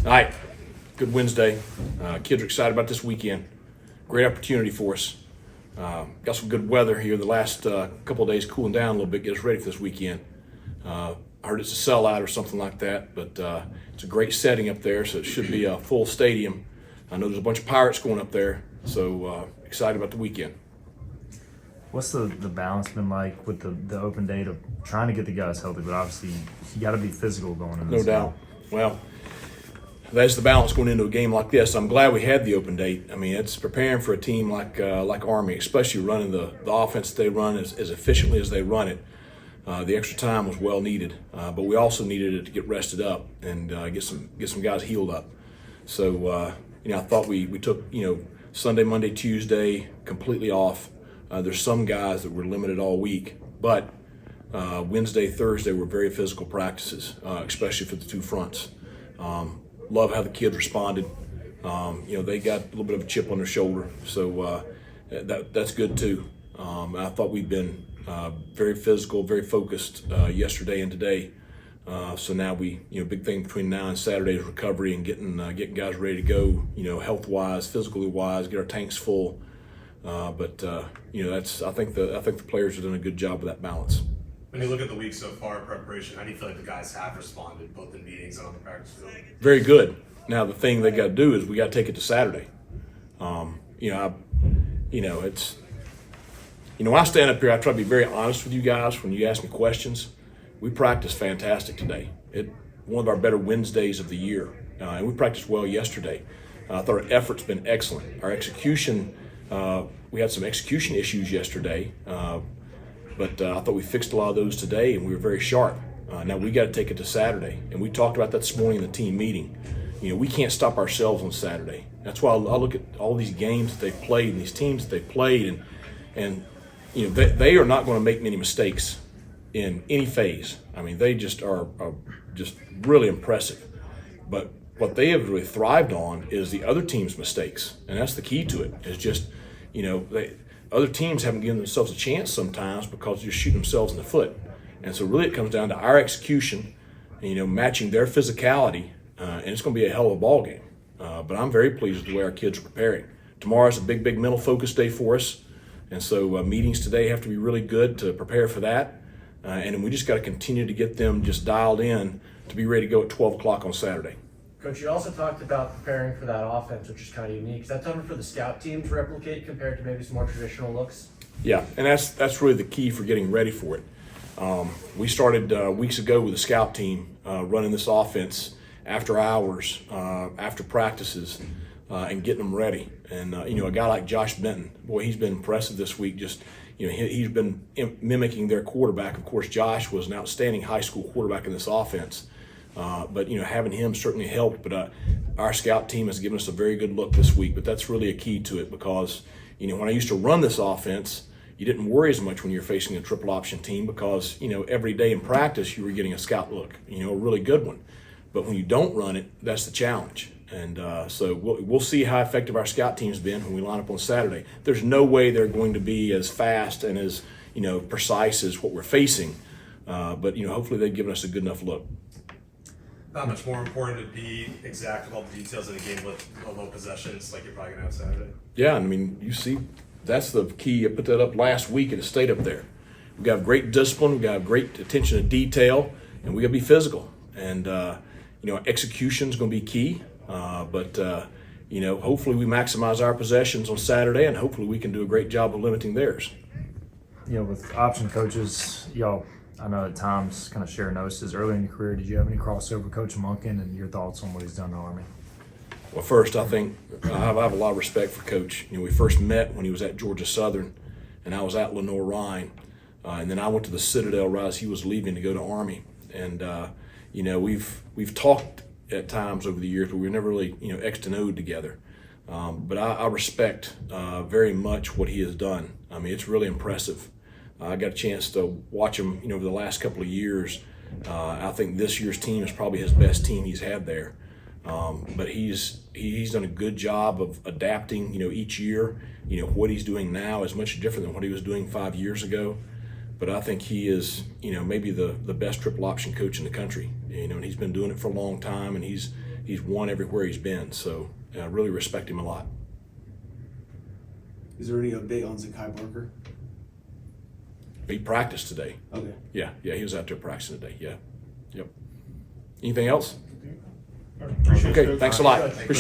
All right, good Wednesday. Kids are excited about this weekend. Great opportunity for us. Got some good weather here the last couple of days, cooling down a little bit, get us ready for this weekend. I heard it's a sellout or something like that, but it's a great setting up there, so it should be a full stadium. I know there's a bunch of Pirates going up there, so excited about the weekend. What's the balance been like with the open date of trying to get the guys healthy, but obviously you got to be physical going in this. No doubt. Well, that's the balance going into a game like this. I'm glad we had the open date. I mean, it's preparing for a team like Army, especially running the offense that they run as efficiently as they run it. The extra time was well needed, but we also needed it to get rested up and get some guys healed up. So I thought we took Sunday, Monday, Tuesday completely off. There's some guys that were limited all week, but Wednesday, Thursday were very physical practices, especially for the two fronts. Love how the kids responded. They got a little bit of a chip on their shoulder, so that's good too. I thought we'd been very physical, very focused yesterday and today. So now big thing between now and Saturday is recovery and getting guys ready to go. Health-wise, physically wise, get our tanks full. But I think the players have done a good job of that balance. When you look at the week so far in preparation, how do you feel like the guys have responded, both in meetings and on the practice field? Very good. Now the thing they got to do is we got to take it to Saturday. When I stand up here, I try to be very honest with you guys when you ask me questions. We practiced fantastic today. One of our better Wednesdays of the year, and we practiced well yesterday. I thought our effort's been excellent. Our execution, we had some execution issues yesterday. But I thought we fixed a lot of those today, and we were very sharp. Now we got to take it to Saturday, and we talked about that this morning in the team meeting. We can't stop ourselves on Saturday. That's why I look at all these games that they've played and these teams that they've played, and they are not going to make many mistakes in any phase. I mean, they just are just really impressive. But what they have really thrived on is the other team's mistakes, and that's the key to it. Is just other teams haven't given themselves a chance sometimes because they're shooting themselves in the foot. And so really it comes down to our execution, matching their physicality, and it's going to be a hell of a ball game. But I'm very pleased with the way our kids are preparing. Tomorrow's a big mental focus day for us. And so meetings today have to be really good to prepare for that. And then we just got to continue to get them just dialed in to be ready to go at 12 o'clock on Saturday. Coach, you also talked about preparing for that offense, which is kind of unique. Is that something for the scout team to replicate compared to maybe some more traditional looks? Yeah, and that's really the key for getting ready for it. We started weeks ago with the scout team running this offense after hours, after practices, and getting them ready. And a guy like Josh Benton, boy, he's been impressive this week. Just he's been mimicking their quarterback. Of course, Josh was an outstanding high school quarterback in this offense. But having him certainly helped. But our scout team has given us a very good look this week. But that's really a key to it because when I used to run this offense, you didn't worry as much when you're facing a triple option team because every day in practice you were getting a scout look, a really good one. But when you don't run it, that's the challenge. And so we'll see how effective our scout team's been when we line up on Saturday. There's no way they're going to be as fast and as precise as what we're facing. But hopefully they've given us a good enough look. Not much more important to be exact with all the details in a game with low possessions like you're probably going to have Saturday. Yeah, I mean, you see, that's the key. I put that up last week and it stayed up there. We got great discipline, we got great attention to detail, and we got to be physical. And, execution is going to be key. But hopefully we maximize our possessions on Saturday, and hopefully we can do a great job of limiting theirs. With option coaches, y'all, I know at times kind of share notices. Early in your career, did you have any crossover with Coach Monken and your thoughts on what he's done in the Army? Well, first, I think I have a lot of respect for Coach. We first met when he was at Georgia Southern, and I was at Lenoir-Rhyne. And then I went to the Citadel right as he was leaving to go to Army. And, we've talked at times over the years, but we were never really, X'd and O'd together. But I respect very much what he has done. I mean, it's really impressive. I got a chance to watch him, over the last couple of years. I think this year's team is probably his best team he's had there. But he's done a good job of adapting, each year. What he's doing now is much different than what he was doing 5 years ago. But I think he is, maybe the best triple option coach in the country. And he's been doing it for a long time, and he's He's won everywhere he's been, so I really respect him a lot. Is there any update on Zakai Barker? He practiced today. Okay. Yeah, he was out there practicing today. Yeah, yep. Anything else? Appreciate it, Okay, Coach. thanks a lot. Good. Appreciate it.